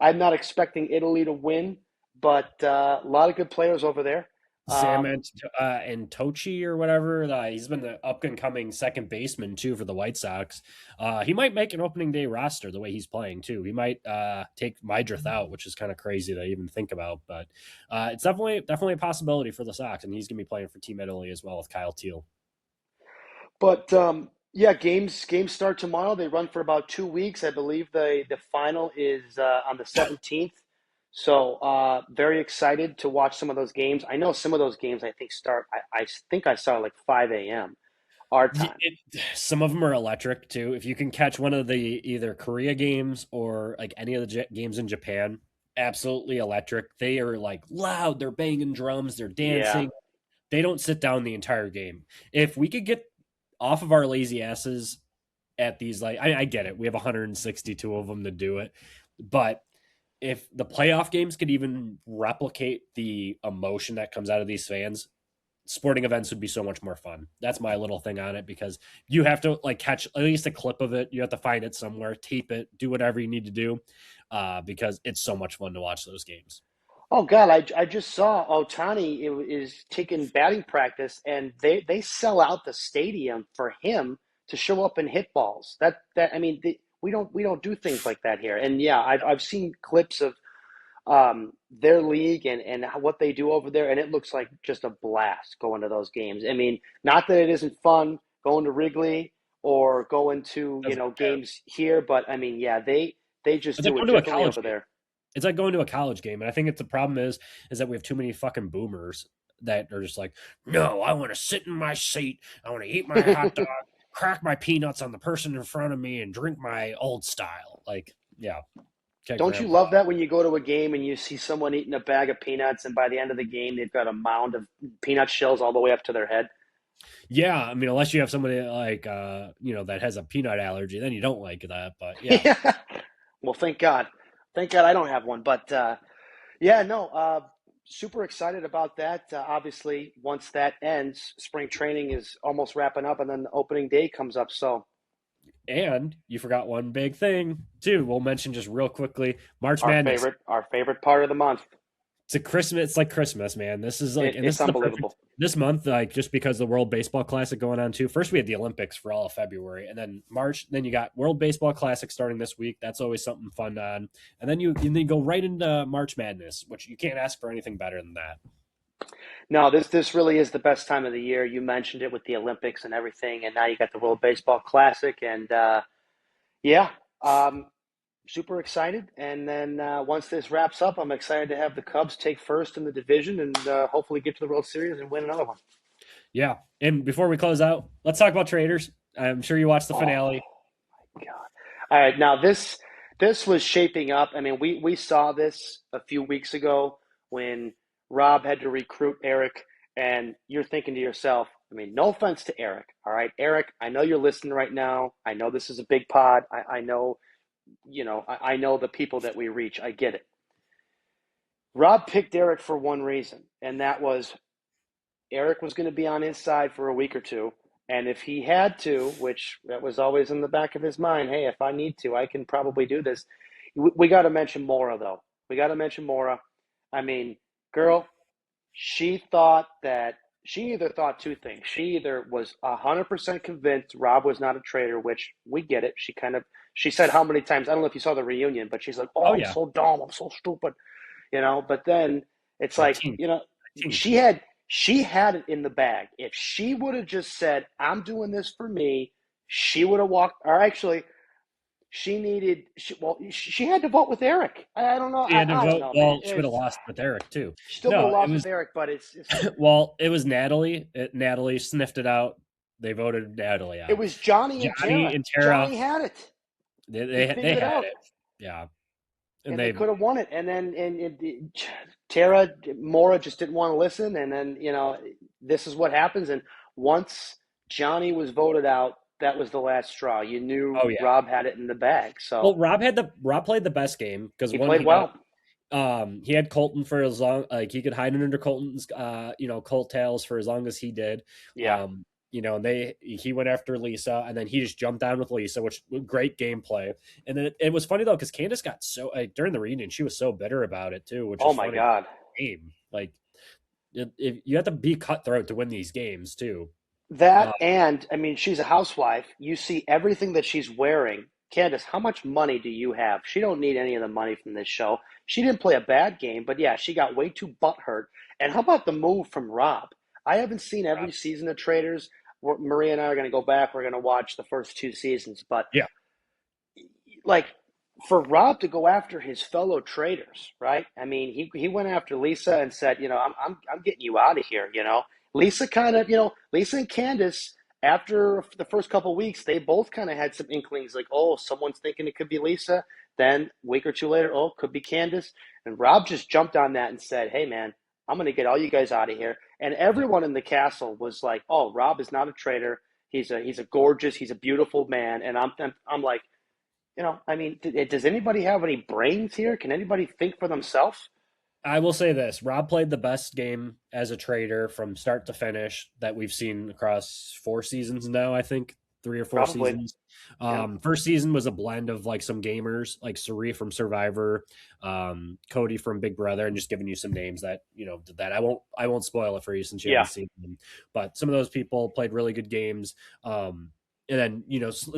not expecting Italy to win, but a lot of good players over there. Sam Um, and Tochi or whatever. He's been the up and coming second baseman too for the White Sox. He might make an opening day roster the way he's playing too. He might take Mydrith out, which is kind of crazy to even think about. But it's definitely a possibility for the Sox, and he's going to be playing for Team Italy as well with Kyle Teal. but Yeah, games start tomorrow. They run for about 2 weeks. I believe the final is on the 17th. So very excited to watch some of those games. I know some of those games I think start. I think I saw like 5 a.m. our time. Some of them are electric too. If you can catch one of the either Korea games or like any of the games in Japan, absolutely electric. They are like loud. They're banging drums. They're Yeah. dancing. They don't sit down the entire game. If we could get off of our lazy asses at these, like, I get it. We have 162 of them to do it, but if the playoff games could even replicate the emotion that comes out of these fans, sporting events would be so much more fun. That's my little thing on it because you have to like catch at least a clip of it. You have to find it somewhere, tape it, do whatever you need to do because it's so much fun to watch those games. Oh God, I just saw Otani is taking batting practice, and they sell out the stadium for him to show up and hit balls. That I mean, we don't do things like that here. And yeah, I've seen clips of their league and what they do over there, and it looks like just a blast going to those games. I mean, not that it isn't fun going to Wrigley or going to Doesn't compare. games here, but I mean, yeah, they just It's like do it going to a differently college over game. there. It's like going to a college game, and I think it's the problem is that we have too many fucking boomers that are just like, no, I want to sit in my seat, I want to eat my hot dog, crack my peanuts on the person in front of me, and drink my old style. Like, yeah, okay, Don't you grandpa. love that when you go to a game and you see someone eating a bag of peanuts, and by the end of the game they've got a mound of peanut shells all the way up to their head? Yeah, I mean, unless you have somebody like that has a peanut allergy, then you don't like that. But yeah, Yeah. Well, thank God I don't have one. But yeah, no, super excited about that. Obviously, once that ends, spring training is almost wrapping up, and then the opening day comes up. So and you forgot one big thing too. We'll mention just real quickly March Madness. our favorite part of the month. It's a Christmas. It's like Christmas, man. This is like, and this It's is the perfect unbelievable. this month, like just because the World Baseball Classic going on too. First, we had the Olympics for all of February, and then March. Then you got World Baseball Classic starting this week. That's always something fun on. And then you go right into March Madness, which you can't ask for anything better than that. No, this really is the best time of the year. You mentioned it with the Olympics and everything, and now you got the World Baseball Classic, and yeah, um, super excited. And then once this wraps up, I'm excited to have the Cubs take first in the division and hopefully get to the World Series and win another one. Yeah. And before we close out, let's talk about Traitors. I'm sure you watched the Oh finale. my God! All right, now this was shaping up. I mean, we saw this a few weeks ago when Rob had to recruit Eric, and you're thinking to yourself, I mean, no offense to Eric, all right, Eric, I know you're listening right now. I know this is a big pod. I know, I know the people that we reach. I get it. Rob picked Eric for one reason, and that was Eric was going to be on his side for a week or two. And if he had to, which that was always in the back of his mind, hey, if I need to, I can probably do this. We got to mention Mora, though. We got to mention Mora. I mean, girl, she thought that she either thought two things. She either was 100% convinced Rob was not a traitor, which we get it. She said how many times, I don't know if you saw the reunion, but she's like, oh, Oh I'm yeah. so dumb. I'm so stupid. But then it's My like, team. My team. she had it in the bag. If she would have just said, I'm doing this for me, she would have walked, or actually, she had to vote with Eric. I don't know. She had to I don't vote. know, man. Well, she would have lost with Eric too. She still would have No, it lost with was Eric, but it's well, it was Natalie. Natalie sniffed it out. They voted Natalie it out. was Johnny and Johnny Tara. and Tara, Johnny had it. they He they, they figured it had out, it. Yeah, and and they they could have won it. And then Tara Mora just didn't want to listen. And then this is what happens. And once Johnny was voted out, that was the last straw. You knew oh yeah. Rob had it in the bag. So Well, Rob played the best game because he one, played well. he had Colton for as long, like he could hide under Colton's colt tails for as long as he did. Yeah. And he went after Lisa, and then he just jumped down with Lisa, which great gameplay. And then it was funny though because Candace got so during the reunion she was so bitter about it too, which Oh is my funny. God. Game like if you have to be cutthroat to win these games too. Uh, That and I mean, she's a housewife. You see everything that she's wearing. Candace, how much money do you have? She don't need any of the money from this show. She didn't play a bad game, but yeah, she got way too butthurt. And how about the move from Rob? I haven't seen every season of Traders. Maria and I are going to go back. We're going to watch the first 2 seasons. But Yeah, like for Rob to go after his fellow traitors, right? I mean, he went after Lisa and said, I'm getting you out of here. Lisa kind of, Lisa and Candace. After the first couple of weeks, they both kind of had some inklings like, oh, someone's thinking it could be Lisa. Then a week or two later, oh, could be Candace. And Rob just jumped on that and said, hey, man, I'm going to get all you guys out of here. And everyone in the castle was like, oh, Rob is not a traitor. He's a gorgeous, he's a beautiful man. And I'm like, I mean, does anybody have any brains here? Can anybody think for themselves? I will say this: Rob played the best game as a trader from start to finish that we've seen across 4 seasons now. I think 3 or 4 Probably. seasons. Yeah. First season was a blend of like some gamers, like Sari from Survivor, Cody from Big Brother, and just giving you some names that did that. I won't spoil it for you since you Yeah. haven't seen them. But some of those people played really good games. And then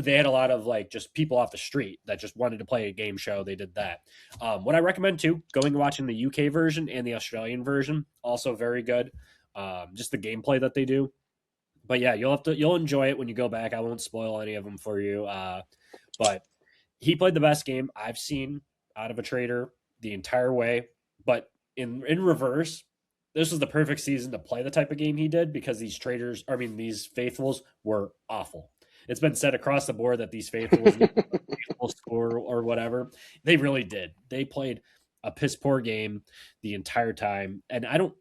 they had a lot of like just people off the street that just wanted to play a game show. They did that. What I recommend too, going and watching the UK version and the Australian version, also very good. Just the gameplay that they do. But yeah, you'll enjoy it when you go back. I won't spoil any of them for you. But he played the best game I've seen out of a trader the entire way. But in reverse, this was the perfect season to play the type of game he did because these faithfuls were awful. It's been said across the board that these faithfuls will score or whatever. They really did. They played a piss poor game the entire time, and I don't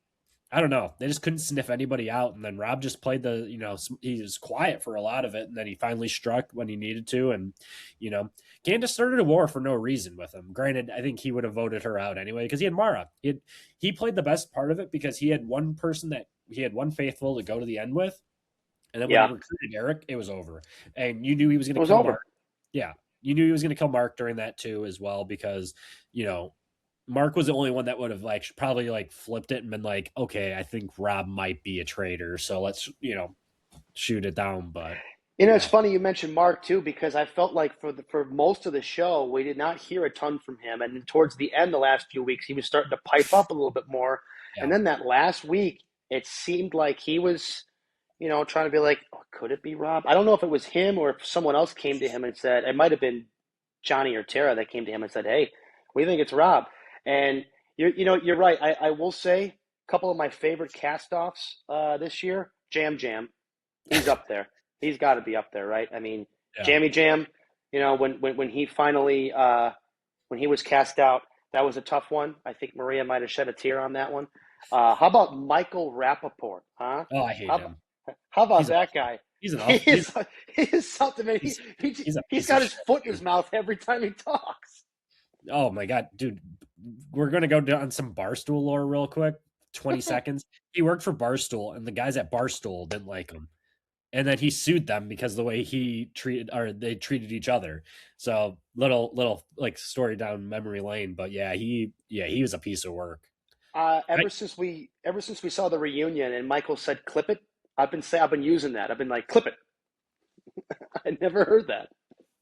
know. They just couldn't sniff anybody out. And then Rob just played he was quiet for a lot of it. And then he finally struck when he needed to. And, Candace started a war for no reason with him. Granted, I think he would have voted her out anyway because he had Mara. He played the best part of it because he had one faithful to go to the end with. And then when Yeah. he recruited Eric, it was over. And you knew he was going It to was kill over. Mark. Yeah. You knew he was going to kill Mark during that too as well because, Mark was the only one that would have probably flipped it and been like, okay, I think Rob might be a traitor. So let's, shoot it down. But It's funny you mentioned Mark too, because I felt like for most of the show we did not hear a ton from him, and then towards the end, the last few weeks, he was starting to pipe up a little bit more, yeah, and then that last week, it seemed like he was, trying to be like, oh, could it be Rob? I don't know if it was him or if someone else came to him and said it might have been Johnny or Tara that came to him and said, hey, we think it's Rob, and you're right. I will say a couple of my favorite cast-offs this year, Jam Jam, he's up there. He's got to be up there, right? I mean, yeah. Jammy Jam, when he finally when he was cast out, that was a tough one. I think Maria might have shed a tear on that one. How about Michael Rappaport? Huh? Oh, I hate How, him. how about He's that guy? he's an He awful. is something. Man. He's a He's piece got of his shit. foot in his mouth every time he talks. Oh my god, dude. We're gonna go down some Barstool lore real quick. 20 seconds. He worked for Barstool, and the guys at Barstool didn't like him. And then he sued them because of the way they treated each other. So little like story down memory lane, but he was a piece of work. Ever since we saw the reunion and Michael said clip it, I've been using that. I've been like clip it. I never heard that.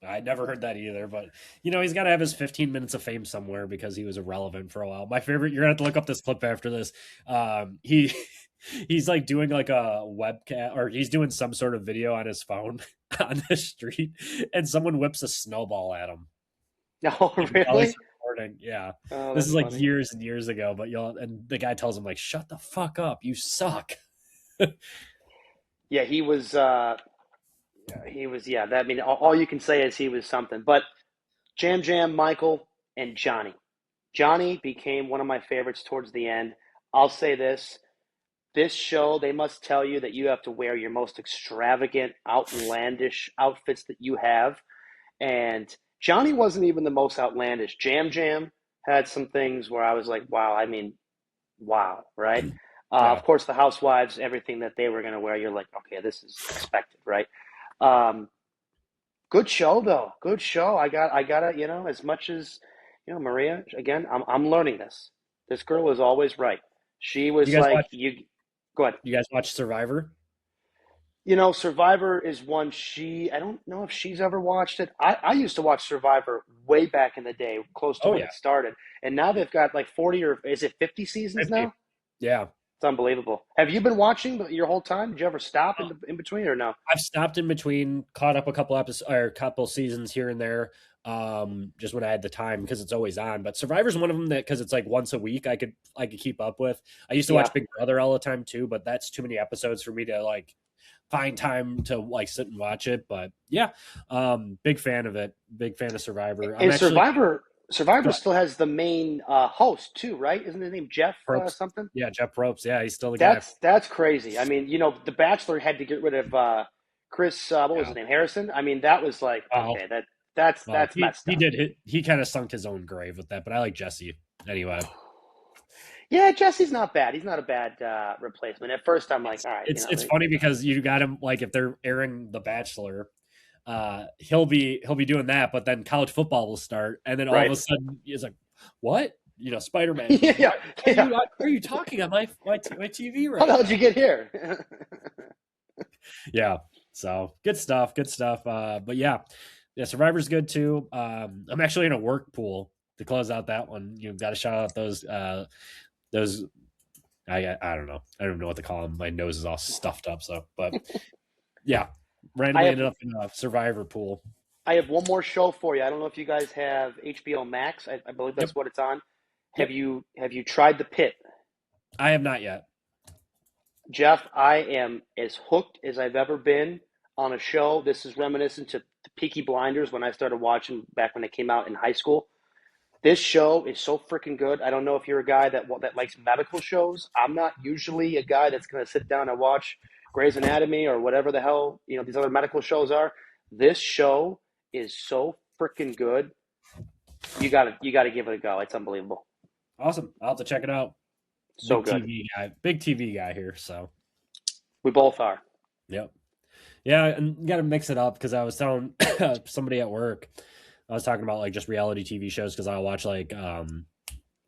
I never heard that either, but he's got to have his 15 minutes of fame somewhere because he was irrelevant for a while. My favorite, you're gonna have to look up this clip after this. He's like doing like a webcam, or he's doing some sort of video on his phone on the street, and someone whips a snowball at him. No, While he's really? recording. Yeah, Oh, this that's is like funny. years and years ago, but and the guy tells him like, "Shut the fuck up, you suck." Yeah, he was. Yeah, that, I mean, all you can say is he was something. But Jam Jam, Michael, and Johnny. Johnny became one of my favorites towards the end. I'll say this. This show, they must tell you that you have to wear your most extravagant, outlandish outfits that you have. And Johnny wasn't even the most outlandish. Jam Jam had some things where I was like, wow, I mean, wow, right? Yeah, Of course, the housewives, everything that they were going to wear, you're like, okay, this is expected, right? Um, Good show though. Good show. I gotta, as much as, Maria, again, I'm learning this. This girl is always right. She you was guys like, watch? go ahead. You guys watch Survivor? Survivor is one I don't know if she's ever watched it. I used to watch Survivor way back in the day, close to Oh when yeah, it started. And now they've got like 40 or is it 50 seasons 50. now? Yeah, It's unbelievable. Have you been watching your whole time? Did you ever stop in between or no? I've stopped in between, caught up a couple episodes or a couple seasons here and there, just when I had the time because it's always on. But Survivor's one of them that because it's like once a week I could keep up with. I used to Yeah. watch Big Brother all the time too, but that's too many episodes for me to like find time to like sit and watch it. But yeah, big fan of it. Big fan of Survivor. I'm And actually Survivor got still has the main host too, right? Isn't his name Jeff Probst. something? Yeah, Jeff Probst. Yeah, he's still the guy. That's crazy. I mean, The Bachelor had to get rid of Chris. What was Yeah. his name? Harrison. I mean, that was like Oh, okay. That's he messed he up. did he kind of sunk his own grave with that, but I like Jesse anyway. Yeah, Jesse's not bad. He's not a bad replacement. At first, I'm like, It's all right, it's funny because you got him like if they're airing The Bachelor, he'll be doing that, but then college football will start, and then all of right. a sudden he's like, "What? Spider Man? Yeah, What yeah. are you talking on my TV How right the hell now?" did you get here? Yeah, so good stuff, good stuff. But yeah, Survivor's good too. I'm actually in a work pool to close out that one. You've got to shout out those. I don't know. I don't know what to call them. My nose is all stuffed up. So, but yeah, I randomly have ended up in a Survivor pool. I have one more show for you. I don't know if you guys have HBO Max. I believe Yep, that's what it's on. Have yep. you tried The Pit? I have not yet. Jeff, I am as hooked as I've ever been on a show. This is reminiscent to Peaky Blinders when I started watching back when it came out in high school. This show is so freaking good. I don't know if you're a guy that likes medical shows. I'm not usually a guy that's going to sit down and watch Grey's Anatomy or whatever the hell these other medical shows are. This show is so freaking good. You got to give it a go. It's unbelievable. Awesome. I'll have to check it out. So good. Big TV guy here. So, We both are. yep. Yeah, and you got to mix it up because I was telling somebody at work, I was talking about like just reality TV shows because I watch like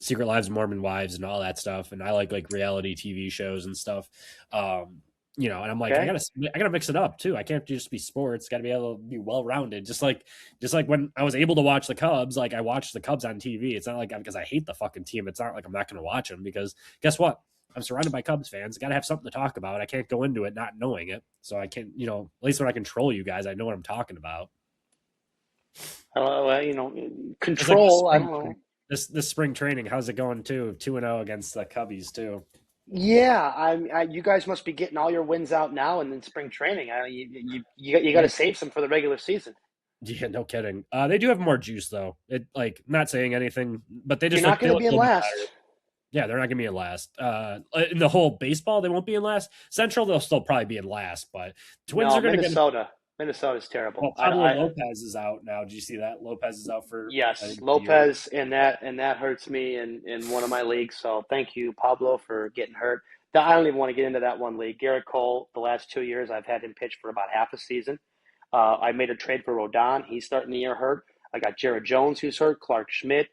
Secret Lives of Mormon Wives and all that stuff, and I like reality TV shows and stuff. And I'm like, I Okay. gotta mix it up too. I can't just be sports. Got to be able to be well rounded. Just like when I was able to watch the Cubs, like I watched the Cubs on TV. It's not like because I hate the fucking team. It's not like I'm not going to watch them because guess what? I'm surrounded by Cubs fans. Got to have something to talk about. I can't go into it not knowing it. So I can't, at least when I control you guys, I know what I'm talking about. It's like Control. I don't know. this spring training. How's it going too? 2-0 against the Cubbies too. Yeah, you guys must be getting all your wins out now and then spring training. You got to save some for the regular season. Yeah, no kidding. They do have more juice though. It like not saying anything, but they You're just not like they going to look be a in little bit last. better. Yeah, they're not gonna be in last. In the whole baseball, they won't be in last. Central, they'll still probably be in last, but Twins No, are gonna get. Minnesota's terrible. Well, Pablo Lopez is out now. Did you see that? Lopez is out for I Yes, think the year. Lopez, and that hurts me in one of my leagues. So thank you, Pablo, for getting hurt. I don't even want to get into that one league. Garrett Cole, the last 2 years, I've had him pitch for about half a season. I made a trade for Rodon. He's starting the year hurt. I got Jared Jones, who's hurt, Clark Schmidt,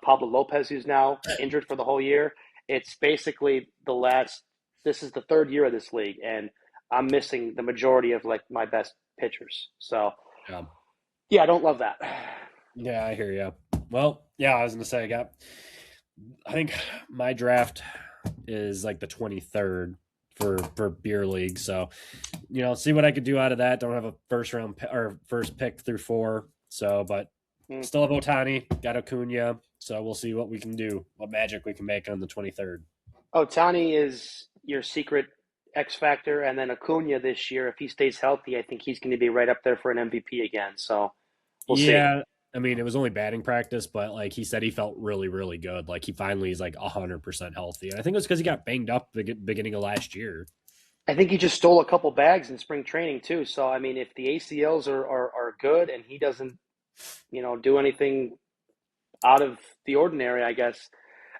Pablo Lopez, who's now injured for the whole year. It's basically this is the third year of this league, and I'm missing the majority of like my best pitchers. So, Yeah, yeah, I don't love that. yeah, I hear you. Well, yeah, I was gonna say I think my draft is like the 23rd for beer league. So, see what I could do out of that. Don't have a first round or first pick through 4. So, but Hmm. still have Otani, got Acuna. So we'll see what we can do, what magic we can make on the 23rd. Otani is your secret X factor, and then Acuna this year, if he stays healthy, I think he's going to be right up there for an MVP again. So we'll see. Yeah, I mean it was only batting practice, but like he said, he felt really, really good. Like he finally is like 100% healthy, and I think it was because he got banged up beginning of last year. I think he just stole a couple bags in spring training too. So I mean, if the ACLs are good and he doesn't, do anything out of the ordinary, I guess.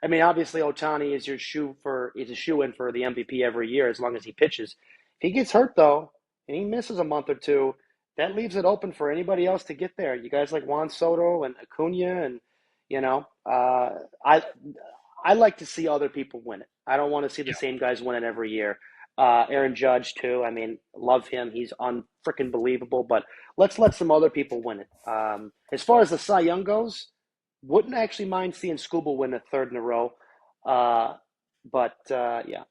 I mean, obviously, Otani is he's a shoe in for the MVP every year as long as he pitches. If he gets hurt though, and he misses a month or two, that leaves it open for anybody else to get there. You guys like Juan Soto and Acuna, and you know, uh, I I like to see other people win it. I don't want to see the Yeah, same guys win it every year. Aaron Judge too. I mean, love him. He's unfreaking believable. But let's let some other people win it. As far as the Cy Young goes, wouldn't actually mind seeing Scuba win a third in a row. Uh, but yeah.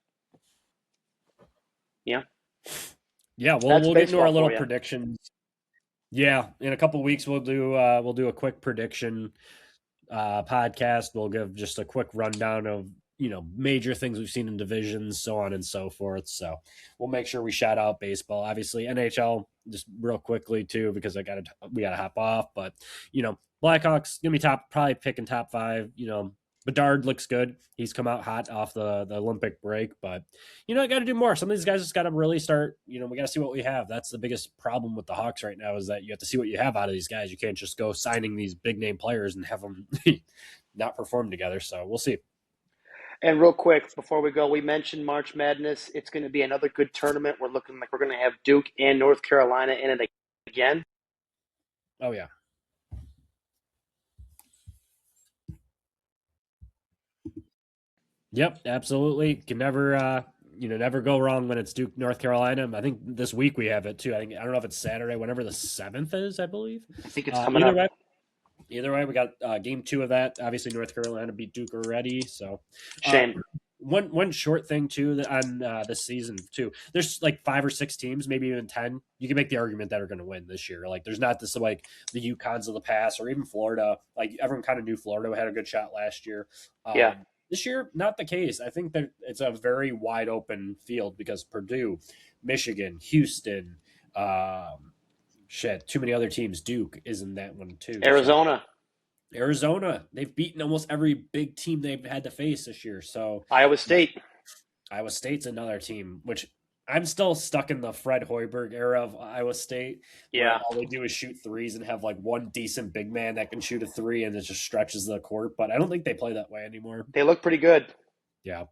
Yeah, Yeah, that's we'll get into our baseball little for you. predictions. Yeah, in a couple weeks we'll do a quick prediction podcast. We'll give just a quick rundown of major things we've seen in divisions, so on and so forth. So we'll make sure we shout out baseball, obviously NHL, just real quickly too, because we gotta hop off. But Blackhawks gonna be probably picking top five. Bedard looks good. He's come out hot off the Olympic break, but I got to do more. Some of these guys just got to really start. We got to see what we have. That's the biggest problem with the Hawks right now is that you have to see what you have out of these guys. You can't just go signing these big name players and have them not perform together. So we'll see. And real quick before we go, we mentioned March Madness. It's going to be another good tournament. We're looking like we're going to have Duke and North Carolina in it again. Oh yeah. Yep, absolutely. Can never never go wrong when it's Duke, North Carolina. I think this week we have it too. I don't know if it's Saturday, whenever the 7th is, I believe. I think it's coming Either up. way, we got game 2 of that. Obviously, North Carolina beat Duke already. So, Shame. one short thing too that on this season too. There's like 5 or 6 teams, maybe even 10. You can make the argument that are going to win this year. Like, there's not this like the UConns of the past or even Florida. Like everyone kind of knew Florida had a good shot last year. Yeah. This year, not the case. I think that it's a very wide open field because Purdue, Michigan, Houston, too many other teams. Duke is in that one too. Arizona. So, Arizona, they've beaten almost every big team they've had to face this year. So Iowa State. Iowa State's another team, which I'm still stuck in the Fred Hoiberg era of Iowa State. Yeah. All they do is shoot threes and have like one decent big man that can shoot a three and it just stretches the court. But I don't think they play that way anymore. They look pretty good. Yeah.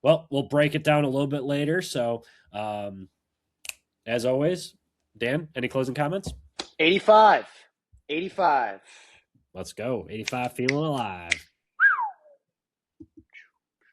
Well, we'll break it down a little bit later. So, as always, Dan, any closing comments? 85. 85. Let's go. 85 feeling alive.